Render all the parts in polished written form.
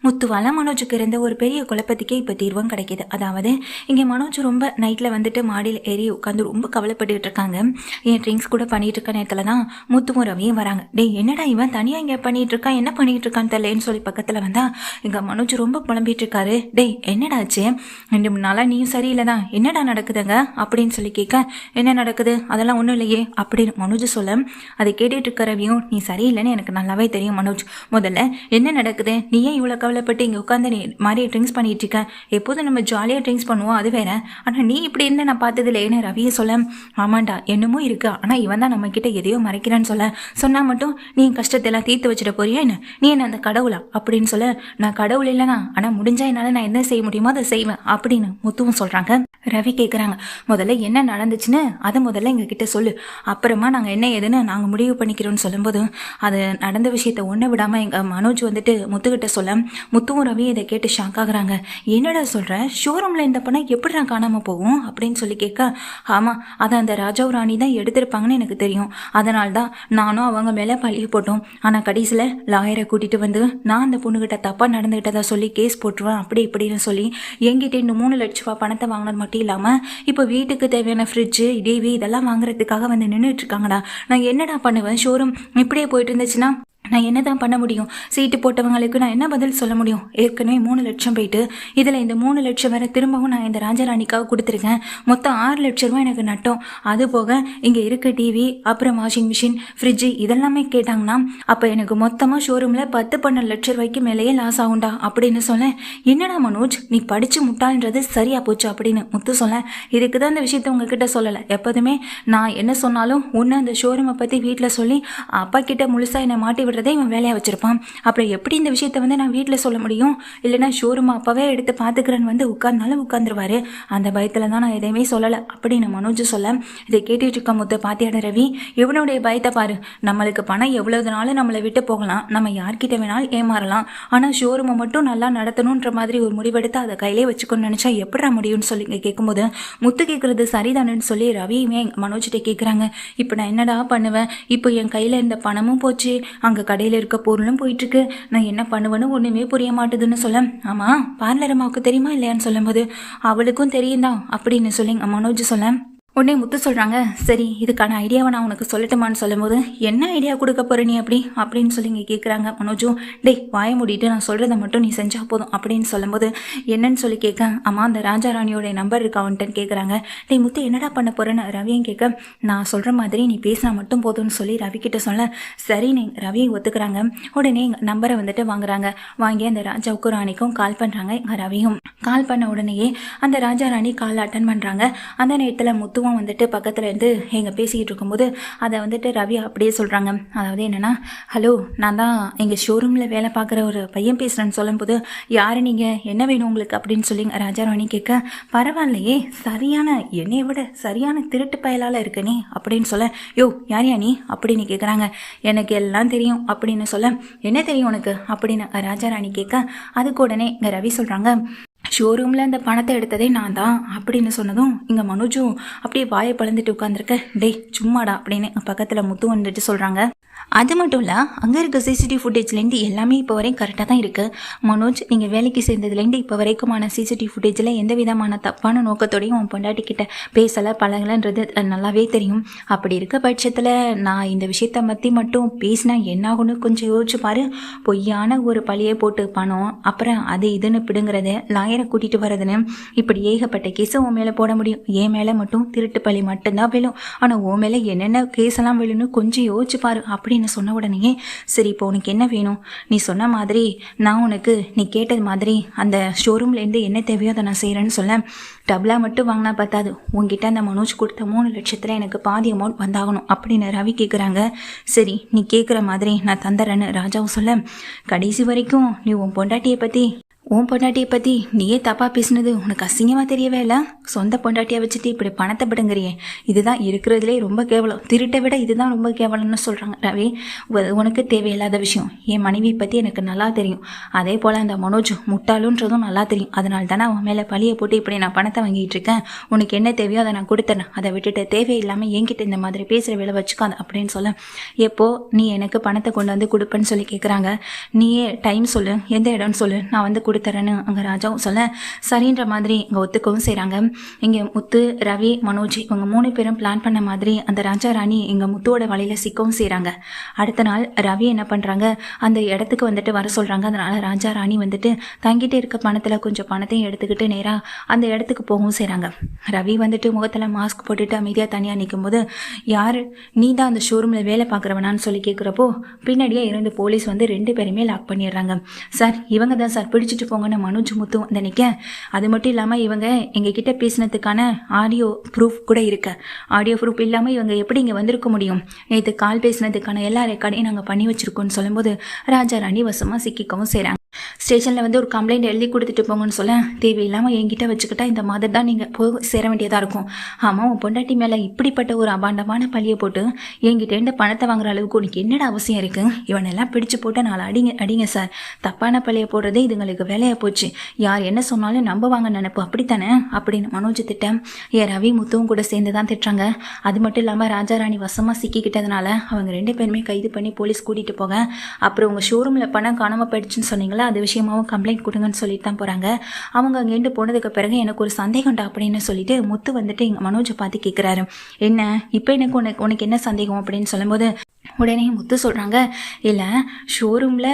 முத்துவால மனோஜுக்கு இருந்த ஒரு பெரிய குழப்பத்துக்கே இப்போ தீர்வும் கிடைக்கிது. அதாவது இங்கே மனோஜ் ரொம்ப நைட்டில் வந்துட்டு மாடியில் ஏறி உட்காந்து ரொம்ப கவலைப்பட்டுக்கிட்டு இருக்காங்க. என் ட்ரிங்க்ஸ் கூட பண்ணிட்டு இருக்க நேரத்தில் தான் முத்துவும் ரவியும் வராங்க. டேய் என்னடா இவன் தனியாக இங்கே பண்ணிட்டு இருக்கான், என்ன பண்ணிட்டு இருக்கான்னு தெரியலன்னு சொல்லி பக்கத்தில் வந்தா இங்கே மனோஜ் ரொம்ப புலம்பிட்டு இருக்காரு. டேய் என்னடாச்சு, 2 நாளாக நீயும் சரியில்லை தான், என்னடா நடக்குதுங்க அப்படின்னு சொல்லி கேட்க, என்ன நடக்குது அதெல்லாம் ஒன்றும் இல்லையே அப்படின்னு மனோஜ் சொல்ல, அதை கேட்டுட்டு இருக்க ரவியும் நீ சரியில்லைன்னு எனக்கு நல்லாவே தெரியும் மனோஜ், முதல்ல என்ன நடக்குது, நீ ஏன் இவ்வளோ கவலைப்பட்டு இங்கே உட்காந்து நீ மாதிரி ட்ரிங்க்ஸ் பண்ணிட்டு இருக்க, எப்போதும் நம்ம ஜாலியாக ட்ரிங்க்ஸ் பண்ணுவோம் அது வேற, ஆனால் நீ இப்படி என்ன நான் பார்த்ததில்ல ஏன்னு ரவியை சொல்ல, ஆமாண்டா என்னமோ இருக்கு, ஆனால் இவன் தான் நம்ம கிட்ட எதையோ மறைக்கிறான்னு சொன்னா மட்டும் நீ கஷ்டத்தெல்லாம் தீர்த்து வச்சுட்டு போறியா என்ன, நீ என்ன அந்த கடவுளா அப்படின்னு சொல்ல, நான் கடவுள் இல்லைனா ஆனால் முடிஞ்சா என்னால் நான் என்ன செய்ய முடியுமோ அதை செய்வேன் அப்படின்னு முத்துவும் சொல்றாங்க. ரவி கேட்குறாங்க, முதல்ல என்ன நடந்துச்சுன்னு அதை முதல்ல எங்ககிட்ட சொல்லு, அப்புறமா நாங்கள் என்ன ஏதுன்னு நாங்கள் முடிவு பண்ணிக்கிறோம்னு சொல்லும்போது அது நடந்த விஷயத்த ஒன்று விடாமல் எங்கள் மனோஜ் வந்துட்டு முத்துக்கிட்ட சொல்ல, முத்துவும் ரவி இதை கேட்டு ஷாக் ஆகுறாங்க. என்னடா சொல்கிற, ஷோரூமில் இந்த பணம் எப்படி நான் காணாமல் போகும் அப்படின்னு சொல்லி கேட்க, ஆமாம் அதை அந்த ராஜாவு ராணி தான் எடுத்திருப்பாங்கன்னு எனக்கு தெரியும், அதனால தான் நானும் அவங்க மேலே பழிய போட்டோம், ஆனால் கடைசியில் லாயரை கூட்டிகிட்டு வந்து நான் அந்த பொண்ணுகிட்ட தப்பாக நடந்துக்கிட்டதா சொல்லி கேஸ் போட்டுருவேன் அப்படி இப்படின்னு சொல்லி என்கிட்ட இந்த 3 லட்ச ரூபா பணத்தை வாங்கினது மட்டும் இல்லாமல் இப்போ வீட்டுக்கு தேவையான ஃப்ரிட்ஜு டிவி இதெல்லாம் வாங்குறதுக்காக வந்து நின்றுட்டு இருக்காங்கடா, நான் என்னடா பண்ணுவேன், ஷோரூம் இப்படியே போயிட்டு இருந்துச்சுன்னா நான் என்ன தான் பண்ண முடியும், சீட்டு போட்டவங்களுக்கு நான் என்ன பதில் சொல்ல முடியும், ஏற்கனவே 3 லட்சம் போயிட்டு இதில் இந்த 3 லட்சம் வேற திரும்பவும் நான் இந்த ராஜராணிக்காக கொடுத்துருக்கேன், மொத்தம் 6 லட்ச ரூபா எனக்கு நட்டம், அது போக இங்கே இருக்க டிவி அப்புறம் வாஷிங் மிஷின் ஃப்ரிட்ஜு இதெல்லாமே கேட்டாங்கன்னா அப்போ எனக்கு மொத்தமாக ஷோரூமில் 10-12 லட்ச ரூபாய்க்கு மேலேயே லாஸ் ஆகும்டா அப்படின்னு சொல்ல, என்னடா மனோஜ் நீ படித்து முட்டாள்ன்றது சரியா போச்சு அப்படின்னு முத்து சொல்ல, இதுக்கு தான் இந்த விஷயத்த உங்ககிட்ட சொல்லலை, எப்போதுமே நான் என்ன சொன்னாலும் ஒன்று அந்த ஷோரூமை பற்றி வீட்டில் சொல்லி அப்பா கிட்ட முழுசாக என்னை மாட்டி விடுறதே இவன் வேலையாக வச்சிருப்பான், அப்புறம் எப்படி இந்த விஷயத்த வந்து நான் வீட்டில் சொல்ல முடியும், இல்லைனா ஷோரூம் அப்பாவே எடுத்து பார்த்துக்கிறேன்னு வந்து உட்கார்ந்தாலும் உட்காந்துருவாரு, அந்த பயத்தில் தான் நான் எதையுமே சொல்லலை அப்படின்னு மனோஜ் சொல்ல, இதை கேட்டுட்டு இருக்க முத்த பாத்தியாட ரவி, இவனுடைய பயத்தை பாரு, நம்மளுக்கு பணம் எவ்வளவுனாலும் நம்மளை விட்டு போகலாம், நம்ம யார்கிட்ட வேணாலும் ஏமாறலாம், ஆனால் ஷோரூமை மட்டும் நல்லா நடத்தணுன்ற மாதிரி ஒரு முடிவெடுத்து அதை கையிலே வச்சுக்கணும்னு நினச்சா எப்படா முடியும்னு சொல்லி கேட்கும்போது முத்து கேட்குறது சரிதானுன்னு சொல்லி ரவியுமே மனோஜ்கிட்ட கேட்குறாங்க. இப்போ நான் என்னடா பண்ணுவேன், இப்போ என் கையில் இருந்த பணமும் போச்சு, அங்கே கடையில் இருக்க பொருளும் போயிட்டு இருக்கு, நான் என்ன பண்ணுவேன்னு ஒன்றுமே புரிய மாட்டுதுன்னு சொல்ல, ஆமாம் பார்லர் அம்மாவுக்கு தெரியுமா இல்லையான்னு சொல்லும்போது அவளுக்கும் தெரியும் தான் அப்படின்னு சொல்லி மனோஜ் சொல்ல, உடனே முத்து சொல்கிறாங்க, சரி இதுக்கான ஐடியாவை நான் உனக்கு சொல்லட்டுமான்னு சொல்லும்போது என்ன ஐடியா கொடுக்க போகிற நீ அப்படின்னு சொல்லி இங்கே கேட்குறாங்க. மனோஜும் டேய் வாய மூடிட்டு நான் சொல்கிறத மட்டும் நீ செஞ்சால் போதும் அப்படின்னு சொல்லும்போது என்னன்னு சொல்லி கேட்க, அம்மா அந்த ராஜா ராணியோடைய நம்பர் இருக்கா அவன்ட்டுன்னு கேட்குறாங்க. டேய் முத்து என்னடா பண்ண போகிறேன்னு ரவியும் கேட்க, நான் சொல்கிற மாதிரி நீ பேசினா மட்டும் போதும்னு சொல்லி ரவி கிட்ட சொல்ல, சரின்னு ரவியை ஒத்துக்கிறாங்க. உடனே நம்பரை வந்துட்டு வாங்குறாங்க. வாங்கி அந்த ராஜாவுக்கும் ராணிக்கும் கால் பண்ணுறாங்க. எங்கள் ரவியும் கால் பண்ண உடனேயே அந்த ராஜா ராணி கால் அட்டன் பண்ணுறாங்க. அந்த நேரத்தில் முத்து வந்துட்டு பக்கத்துல இருந்து எங்க பேசிக்கிட்டு இருக்கும்போது அதை வந்துட்டு ரவி அப்படியே சொல்றாங்க. அதாவது என்னன்னா, ஹலோ நான் தான் எங்க ஷோரூம்ல வேலை பார்க்குற ஒரு பையன் பேசுறேன்னு சொல்லும்போது, யாரு நீங்க, என்ன வேணும் உங்களுக்கு அப்படின்னு சொல்லி ராஜாராணி கேட்க, பரவாயில்லையே சரியான என்னைய விட சரியான திருட்டு பயலால இருக்கனே அப்படின்னு சொல்ல, யோ யார் நீ அப்படின்னு கேட்குறாங்க. எனக்கு எல்லாம் தெரியும் அப்படின்னு சொல்ல, என்ன தெரியும் உனக்கு அப்படின்னு ராஜாராணி கேட்க, அதுக்கு உடனே இங்க ரவி சொல்றாங்க, ஷோரூமில் அந்த பணத்தை எடுத்ததே நான் தான் அப்படின்னு சொன்னதும் இங்கே மனோஜும் அப்படியே வாயை பழந்துட்டு உட்காந்துருக்க, டேய் சும்மாடா அப்படின்னு பக்கத்தில் முத்து வந்துட்டு சொல்கிறாங்க. அது மட்டும் இல்லை, அங்கே இருக்க சிசிடிவி ஃபுட்டேஜ்லேருந்து எல்லாமே இப்போ வரையும் கரெக்டாக தான் இருக்குது. மனோஜ் நீங்கள் வேலைக்கு சேர்ந்ததுலேருந்து இப்போ வரைக்குமான சிசிடிவி ஃபுட்டேஜில் எந்த விதமான தப்பான நோக்கத்தோடையும் உன் பொண்டாட்டிக்கிட்ட பேசலை பழகலைன்றது நல்லாவே தெரியும். அப்படி இருக்க பட்சத்தில் நான் இந்த விஷயத்தை பற்றி மட்டும் பேசினா என்னாகும்னு கொஞ்சம் யோசிச்சு பாரு. பொய்யான ஒரு பழியை போட்டு பணம் அப்புறம் அது இதுன்னு பிடுங்கிறது, லாயரை கூட்டிகிட்டு வரதுன்னு இப்படி ஏகப்பட்ட கேஸை உன் மேலே போட முடியும். என் மேலே மட்டும் திருட்டு பழி மட்டும்தான் விழும், ஆனால் உன் மேலே என்னென்ன கேஸெல்லாம் விழுன்னு கொஞ்சம் யோசிச்சு பாரு அப்படின்னு சொன்ன உடனே, சரி இப்போ உனக்கு என்ன வேணும், நீ சொன்ன மாதிரி நான் உனக்கு நீ கேட்டது மாதிரி அந்த ஷோரூம்லேருந்து என்ன தேவையோ அதை நான் செய்கிறேன்னு சொல்ல, டபுளா மட்டும் வாங்கினா பார்த்தாது, உங்ககிட்ட அந்த மனோஜ் கொடுத்த 3 லட்சத்தில் எனக்கு பாதி அமௌண்ட் வந்தாகணும் அப்படின்னு ரவி கேட்குறாங்க. சரி நீ கேட்குற மாதிரி நான் தந்துடுறேன்னு ராஜாவும் சொல்ல, கடைசி வரைக்கும் நீ உன் பொண்டாட்டியை பற்றி உன் பொண்டாட்டியை பற்றி நீயே தப்பாக பேசினது உனக்கு அசிங்கமாக தெரியவே இல்லை. சொந்த பொண்டாட்டியை வச்சுட்டு இப்படி பணத்தை விடுங்கிறியே, இதுதான் இருக்கிறதுலே ரொம்ப கேவலம். திருட்டை விட இதுதான் ரொம்ப கேவலம்னு சொல்கிறாங்க. ரவி, உனக்கு தேவையில்லாத விஷயம். என் மனைவியை பற்றி எனக்கு நல்லா தெரியும். அதே போல் அந்த மனோஜ் முட்டாளுன்றதும் நல்லா தெரியும். அதனால தானே அவன் மேலே பழியை போட்டு இப்படி நான் பணத்தை வாங்கிட்டு இருக்கேன். உனக்கு என்ன தேவையோ அதை நான் கொடுத்துறேன். அதை விட்டுட்டு தேவையில்லாமல் என்கிட்ட இந்த மாதிரி பேசுகிற வேலை வச்சுக்காது அப்படின்னு சொல்ல, எப்போ நீ எனக்கு பணத்தை கொண்டு வந்து கொடுப்பேன்னு சொல்லி கேட்குறாங்க. நீயே டைம் சொல்லு, எந்த இடம்னு சொல்லு, நான் வந்து கொடுத்துறேன்னு அங்கே ராஜாவும் சொல்ல சரின்ற மாதிரி இங்கே ஒத்துக்கவும் செய்கிறாங்க. இங்கே முத்து, ரவி, மனோஜ் இவங்க 3 பேரும் பிளான் பண்ண மாதிரி அந்த ராஜா ராணி இங்கே முத்துவோட வழியில் சிக்கவும் செய்கிறாங்க. அடுத்த நாள் ரவி என்ன பண்ணுறாங்க, அந்த இடத்துக்கு வந்துட்டு வர சொல்கிறாங்க. அதனால் ராஜா ராணி வந்துட்டு தங்கிட்டு இருக்க பணத்தில் கொஞ்சம் பணத்தையும் எடுத்துக்கிட்டு நேராக அந்த இடத்துக்கு போகவும் செய்கிறாங்க. ரவி வந்துட்டு முகத்தில் மாஸ்க் போட்டுட்டு அமைதியாக தனியாக நிற்கும் போது, யார் நீ தான் அந்த ஷோரூமில் வேலை பார்க்குறவனான்னு சொல்லி கேட்குறப்போ பின்னாடியே இருந்து போலீஸ் வந்து 2 பேருமே லாக் பண்ணிடுறாங்க. சார் இவங்க தான் சார், பிடிச்சிட்டு போங்கன்னு மனோஜ் முத்து வந்து நிற்க, அது மட்டும் இல்லாமல் இவங்க எங்ககிட்ட பேசினதுக்கான ஆடியோ ப்ரூஃப் கூட இருக்கு. ஆடியோ ப்ரூஃப் இல்லாமல் இவங்க எப்படி இங்கே வந்திருக்க முடியும்? நேற்று கால் பேசினதுக்கான எல்லா ரெக்கார்டையும் நாங்கள் பண்ணி வச்சுருக்கோன்னு சொல்லும்போது ராஜா ராணி வசமாக சிக்கிக்கவும் செய்கிறாங்க. ஸ்டேஷனில் வந்து ஒரு கம்ப்ளைண்ட் எழுதி கொடுத்துட்டு போங்கன்னு சொல்ல, தேவையில்லாமல் என்கிட்ட வச்சுக்கிட்டா இந்த மாதிரி தான் நீங்கள் போய் சேர வேண்டியதாக இருக்கும். ஆமாம், உன் பொண்டாட்டி மேலே இப்படிப்பட்ட ஒரு அபாண்டமான பழியை போட்டு என்கிட்டேருந்து பணத்தை வாங்குற அளவுக்கு உனக்கு என்னடா அவசியம் இருக்குது? இவனெல்லாம் பிடிச்சு போட்டு நாலு அடிங்க சார். தப்பான பழியை போடுறதே இதுங்களுக்கு வேலையாக போச்சு. யார் என்ன சொன்னாலும் நம்புவாங்க நினைப்பு, அப்படித்தானே அப்படின்னு மனோஜ் திட்டம். ரவி முத்துவும் கூட சேர்ந்து தான் திட்டுறாங்க. அது மட்டும் இல்லாமல் ராஜாராணி வசமாக சிக்கிக்கிட்டதுனால அவங்க 2 பேருமே கைது பண்ணி போலீஸ் கூட்டிகிட்டு போக, அப்புறம் உங்கள் ஷோரூமில் பணம் காணாமல் போயிடுச்சுன்னு சொன்னீங்களா, அது விஷயமாவும் கம்ப்ளைண்ட் கொடுங்கன்னு சொல்லிட்டு தான் போகிறாங்க. அவங்க அங்கேருந்து போனதுக்கு பிறகு எனக்கு ஒரு சந்தேகம்டா அப்படின்னு சொல்லிட்டு முத்து வந்துட்டு எங்கள் மனோஜை பார்த்து கேட்குறாரு. என்ன இப்போ உனக்கு என்ன சந்தேகம் அப்படின்னு சொல்லும்போது உடனே முத்து சொல்கிறாங்க, இல்லை ஷோரூமில்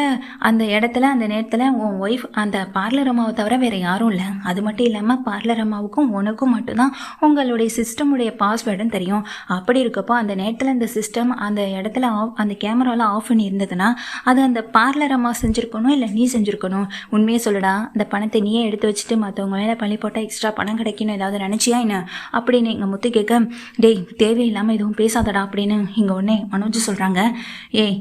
அந்த இடத்துல அந்த நேரத்தில் உன் ஒய்ஃப் அந்த பார்லர் அம்மாவை தவிர வேறு யாரும் இல்லை. அது மட்டும் இல்லாமல் பார்லர் அம்மாவுக்கும் உனக்கும் மட்டும்தான் உங்களுடைய சிஸ்டமுடைய பாஸ்வேர்டுன்னு தெரியும். அப்படி இருக்கப்போ அந்த நேரத்தில் அந்த சிஸ்டம் அந்த இடத்துல அந்த கேமராவில் ஆஃப் பண்ணி இருந்ததுன்னா அது அந்த பார்லர் அம்மா செஞ்சுருக்கணும், இல்லை நீ செஞ்சுருக்கணும். உண்மையை சொல்லடா, அந்த பணத்தை நீயே எடுத்து வச்சுட்டு மற்றவங்க மேலே பள்ளி போட்டால் எக்ஸ்ட்ரா பணம் கிடைக்கணும் ஏதாவது நினச்சியா என்ன அப்படின்னு எங்கள் முத்து கேட்க, டேய் தேவையில்லாமல் எதுவும் பேசாதடா அப்படின்னு இங்கே உடனே மனோஜ் சொல்கிறாங்க.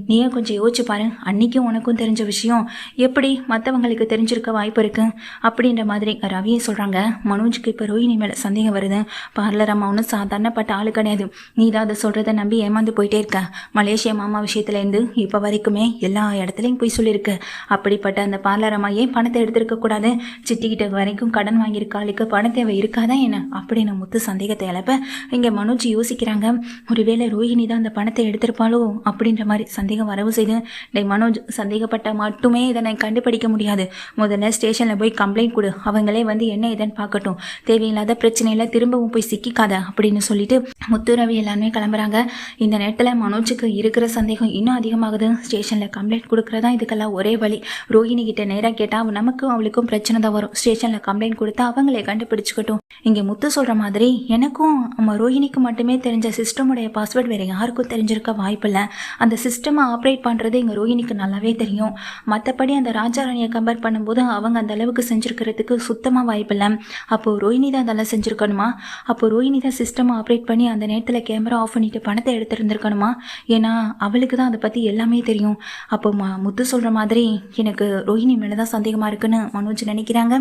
நீயே கொஞ்சம் யோசிச்சு பாரு, அன்னைக்கும் உனக்கும் தெரிஞ்ச விஷயம் எப்படி மற்றவங்களுக்கு தெரிஞ்சிருக்க வாய்ப்பு இருக்கு அப்படின்ற மாதிரி ரவியை சொல்றாங்க. மனோஜுக்கு இப்போ ரோஹிணி மேல சந்தேகம் வருது. பார்லர் அம்மா ஒன்றும் சாதாரணப்பட்ட ஆளு கிடையாது. நீ தான் அதை சொல்றதை நம்பி ஏமாந்து போயிட்டே இருக்க. மலேசியா மாமா விஷயத்துல இருந்து இப்போ வரைக்குமே எல்லா இடத்துலையும் போய் சொல்லியிருக்கு. அப்படிப்பட்ட அந்த பார்லர் அம்மா ஏன் பணத்தை எடுத்திருக்க கூடாது? சிட்டிக்கிட்ட வரைக்கும் கடன் வாங்கியிருக்காளுக்கு பண தேவை இருக்காதான் என்ன அப்படின்னு முத்து சந்தேகத்தை இழப்ப இங்கே மனோஜ் யோசிக்கிறாங்க. ஒருவேளை ரோஹிணி தான் அந்த பணத்தை எடுத்திருப்பாளோ அப்படின்ற மாதிரி சந்தேகம் வரவு செய்து, டே மனோஜ், சந்தேகப்பட்ட மட்டுமே இதனை கண்டுபிடிக்க முடியாது. முதல்ல ஸ்டேஷனில் போய் கம்ப்ளைண்ட் கொடு. அவங்களே வந்து என்ன இதன்னு பார்க்கட்டும். தேவையில்லாத பிரச்சனையில் திரும்பவும் போய் சிக்கிக்காத அப்படின்னு சொல்லிட்டு முத்து, ரவி எல்லாருமே கிளம்புறாங்க. இந்த நேரத்தில் மனோஜுக்கு இருக்கிற சந்தேகம் இன்னும் அதிகமாகுது. ஸ்டேஷனில் கம்ப்ளைண்ட் கொடுக்குறதா இதுக்கெல்லாம் ஒரே வழி. ரோஹிணி கிட்ட நேராக கேட்டால் நமக்கும் அவளுக்கும் பிரச்சனை தான் வரும். ஸ்டேஷனில் கம்ப்ளைண்ட் கொடுத்தா அவங்களே கண்டுபிடிச்சிக்கட்டும். இங்கே முத்து சொல்கிற மாதிரி எனக்கும் ரோஹிணிக்கு மட்டுமே தெரிஞ்ச சிஸ்டமுடைய பாஸ்வேர்டு வேறு யாருக்கும் தெரிஞ்சிருக்க வாய்ப்பில்லை. அந்த சிஸ்டமை ஆப்ரேட் பண்ணுறது எங்கள் ரோஹிணிக்கு நல்லாவே தெரியும். மற்றபடி அந்த ராஜாராணியை கம்பேர் பண்ணும்போது அவங்க அந்த அளவுக்கு செஞ்சுருக்கிறதுக்கு சுத்தமாக வாய்ப்பில்லை. அப்போது ரோஹிணி தான் அதெல்லாம் செஞ்சுருக்கணுமா? அப்போது ரோஹிணி தான் சிஸ்டமை ஆப்ரேட் பண்ணி அந்த நேரத்தில் கேமரா ஆஃப் பண்ணிட்டு பணத்தை எடுத்துருந்துருக்கணுமா? ஏன்னா அவளுக்கு தான் அதை பற்றி எல்லாமே தெரியும். அப்போ முத்து சொல்கிற மாதிரி எனக்கு ரோஹிணி மேலே தான் சந்தேகமாக இருக்குன்னு மனோஜ் நினைக்கிறாங்க.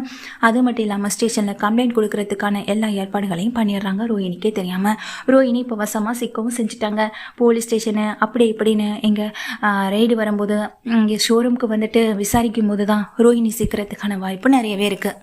அது மட்டும் இல்லாமல் ஸ்டேஷனில் கம்ப்ளைண்ட் கொடுக்கறதுக்கான எல்லா ஏற்பாடுகளையும் பண்ணிடுறாங்க. ரோஹிணிக்கே தெரியாமல் ரோஹிணி இப்போ வசமாக சிக்கவும் செஞ்சுட்டாங்க. போலீஸ் ஸ்டேஷனு அப்படி இப்படின்னு எங்கள் ரைடு வரும்போது இங்கே ஷோரூமுக்கு வந்துட்டு விசாரிக்கும் போது தான் ரோஹிணி சிக்கிறதுக்கான வாய்ப்பு நிறையவே இருக்குது.